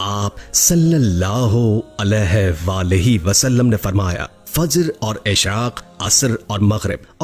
آپ صلی اللہ علیہ وآلہ وسلم نے فرمایا، فجر اور اشراق، عصر اور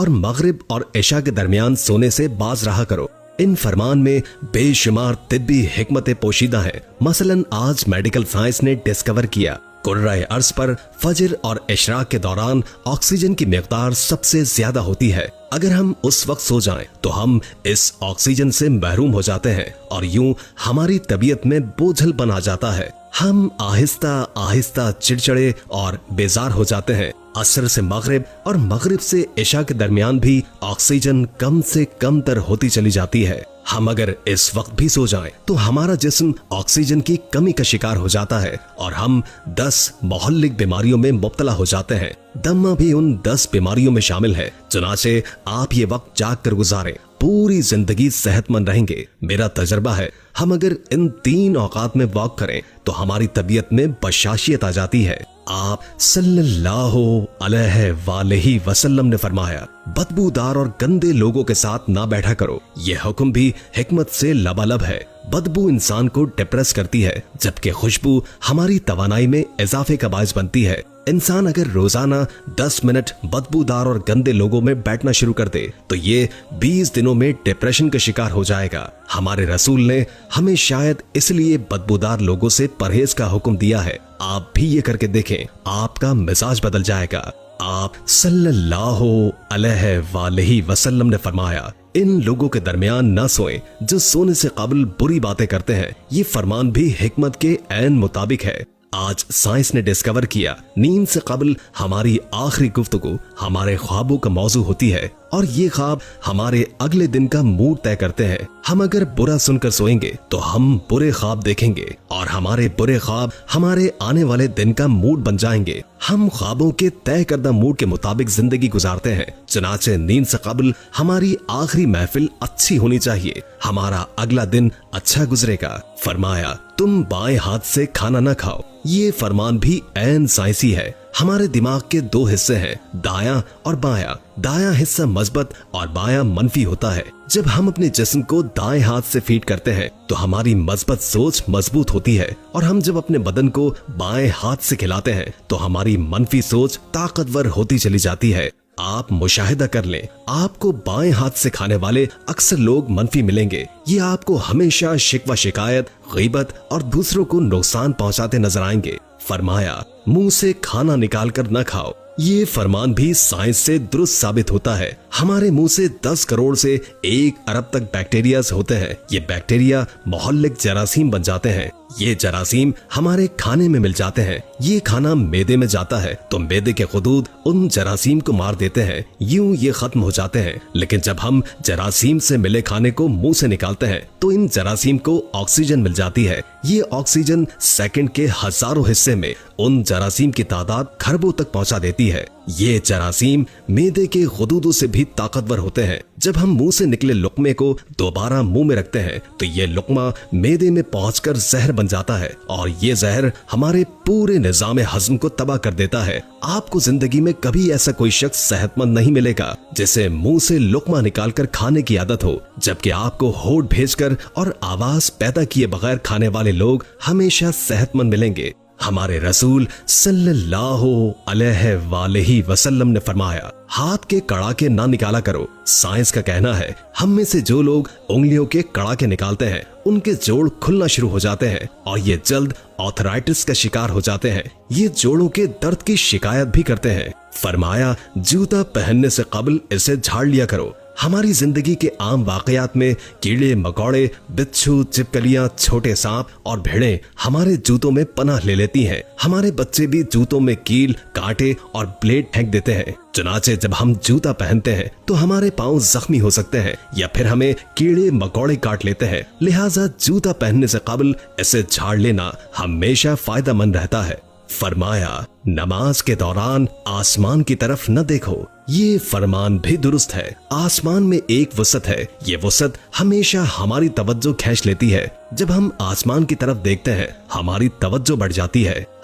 مغرب اور عشاء کے درمیان سونے سے باز رہا کرو۔ ان فرمان میں بے شمار طبی حکمتیں پوشیدہ ہیں۔ مثلاً آج میڈیکل سائنس نے ڈسکور کیا کرۂ ارض پر فجر اور اشراق کے دوران آکسیجن کی مقدار سب سے زیادہ ہوتی ہے۔ اگر ہم اس وقت سو جائیں تو ہم اس آکسیجن سے محروم ہو جاتے ہیں اور یوں ہماری طبیعت میں بوجھل پن آ جاتا ہے۔ ہم آہستہ آہستہ چڑچڑے اور بیزار ہو جاتے ہیں۔ عصر سے مغرب اور مغرب سے عشاء کے درمیان بھی آکسیجن کم سے کم تر ہوتی چلی جاتی ہے۔ ہم اگر اس وقت بھی سو جائیں تو ہمارا جسم آکسیجن کی کمی کا شکار ہو جاتا ہے اور ہم 10 مہلک بیماریوں میں مبتلا ہو جاتے ہیں۔ دمہ بھی ان 10 بیماریوں میں شامل ہے۔ چنانچہ آپ یہ وقت جاگ کر گزاریں، پوری زندگی صحت مند رہیں گے۔ میرا تجربہ ہے، ہم اگر ان 3 اوقات میں واک کریں تو ہماری طبیعت میں بشاشیت آ جاتی ہے۔ آپ صلی اللہ علیہ وآلہ وسلم نے فرمایا، بدبودار اور گندے لوگوں کے ساتھ نہ بیٹھا کرو۔ یہ حکم بھی حکمت سے لبالب ہے۔ بدبو انسان کو ڈپریس کرتی ہے، جبکہ خوشبو ہماری توانائی میں اضافے کا باعث بنتی ہے۔ انسان اگر روزانہ 10 منٹ بدبودار اور گندے لوگوں میں بیٹھنا شروع کر دے تو یہ 20 دنوں میں ڈپریشن کا شکار ہو جائے گا۔ ہمارے رسول نے ہمیں شاید اس لیے بدبودار لوگوں سے پرہیز کا حکم دیا ہے۔ آپ بھی یہ کر کے دیکھیں، آپ کا مزاج بدل جائے گا۔ آپ صلی اللہ علیہ وآلہ وسلم نے فرمایا، ان لوگوں کے درمیان نہ سوئیں جو سونے سے قبل بری باتیں کرتے ہیں۔ یہ فرمان بھی حکمت کے عین مطابق ہے۔ آج سائنس نے ڈسکور کیا، نیند سے قبل ہماری آخری گفتگو ہمارے خوابوں کا موضوع ہوتی ہے اور یہ خواب ہمارے اگلے دن کا موڈ طے کرتے ہیں۔ ہم اگر برا سن کر سوئیں گے تو ہم برے خواب دیکھیں گے اور ہمارے برے خواب ہمارے آنے والے دن کا موڈ بن جائیں گے۔ ہم خوابوں کے طے کردہ موڈ کے مطابق زندگی گزارتے ہیں۔ چنانچہ نیند سے قبل ہماری آخری محفل اچھی ہونی چاہیے، ہمارا اگلا دن اچھا گزرے گا۔ فرمایا، تم بائیں ہاتھ سے کھانا نہ کھاؤ۔ یہ فرمان بھی عین سائنسی ہے۔ ہمارے دماغ کے 2 حصے ہیں، دایاں اور بایاں۔ دایاں حصہ مثبت اور بایاں منفی ہوتا ہے۔ جب ہم اپنے جسم کو دائیں ہاتھ سے فیڈ کرتے ہیں تو ہماری مثبت سوچ مضبوط ہوتی ہے، اور ہم جب اپنے بدن کو بائیں ہاتھ سے کھلاتے ہیں تو ہماری منفی سوچ طاقتور ہوتی چلی جاتی ہے۔ آپ مشاہدہ کر لیں، آپ کو بائیں ہاتھ سے کھانے والے اکثر لوگ منفی ملیں گے۔ یہ آپ کو ہمیشہ شکوہ شکایت، غیبت اور دوسروں کو نقصان پہنچاتے نظر آئیں گے۔ فرمایا، منہ سے کھانا نکال کر نہ کھاؤ۔ یہ فرمان بھی سائنس سے درست ثابت ہوتا ہے۔ ہمارے منہ سے 10 کروڑ سے 1 ارب تک بیکٹیریاز ہوتے ہیں۔ یہ بیکٹیریا مہلک جراثیم بن جاتے ہیں۔ یہ جراثیم ہمارے کھانے میں مل جاتے ہیں۔ یہ کھانا معدے میں جاتا ہے تو معدے کے غدود ان جراثیم کو مار دیتے ہیں، یوں یہ ختم ہو جاتے ہیں۔ لیکن جب ہم جراثیم سے ملے کھانے کو منہ سے نکالتے ہیں تو ان جراثیم کو آکسیجن مل جاتی ہے۔ یہ آکسیجن سیکنڈ کے ہزاروں حصے میں ان جراثیم کی تعداد کھربوں تک پہنچا دیتی ہے۔ یہ جراثیم معدے کے غدودوں سے بھی طاقتور ہوتے ہیں۔ جب ہم منہ سے نکلے لقمے کو دوبارہ منہ میں رکھتے ہیں تو یہ لقمہ معدے میں پہنچ کر زہر بن جاتا ہے اور یہ زہر ہمارے پورے نظام ہضم کو تباہ کر دیتا ہے۔ آپ کو زندگی میں کبھی ایسا کوئی شخص صحت مند نہیں ملے گا جسے منہ سے لقمہ نکال کر کھانے کی عادت ہو، جبکہ آپ کو ہونٹ بھیج کر اور آواز پیدا کیے بغیر کھانے والے لوگ ہمیشہ صحت مند ملیں گے۔ ہمارے رسول صلی اللہ علیہ وآلہ وسلم نے فرمایا، ہاتھ کے کڑاکے نہ نکالا کرو۔ سائنس کا کہنا ہے، ہم میں سے جو لوگ انگلیوں کے کڑاکے نکالتے ہیں ان کے جوڑ کھلنا شروع ہو جاتے ہیں اور یہ جلد آرتھرائٹس کا شکار ہو جاتے ہیں۔ یہ جوڑوں کے درد کی شکایت بھی کرتے ہیں۔ فرمایا، جوتا پہننے سے قبل اسے جھاڑ لیا کرو۔ ہماری زندگی کے عام واقعات میں کیڑے مکوڑے، بچھو، چپکلیاں، چھوٹے سانپ اور بھیڑیں ہمارے جوتوں میں پناہ لے لیتی ہیں۔ ہمارے بچے بھی جوتوں میں کیل، کانٹے اور بلیڈ پھینک دیتے ہیں۔ چنانچہ جب ہم جوتا پہنتے ہیں تو ہمارے پاؤں زخمی ہو سکتے ہیں یا پھر ہمیں کیڑے مکوڑے کاٹ لیتے ہیں۔ لہٰذا جوتا پہننے سے قبل اسے جھاڑ لینا ہمیشہ فائدہ مند رہتا ہے۔ فرمایا، نماز کے دوران آسمان کی طرف نہ دیکھو۔ یہ فرمان بھی درست ہے۔ آسمان میں ایک وسعت ہے، یہ وسعت ہمیشہ ہماری توجہ کھینچ لیتی ہے۔ جب ہم آسمان کی طرف دیکھتے ہیں ہماری توجہ بڑھ جاتی ہے،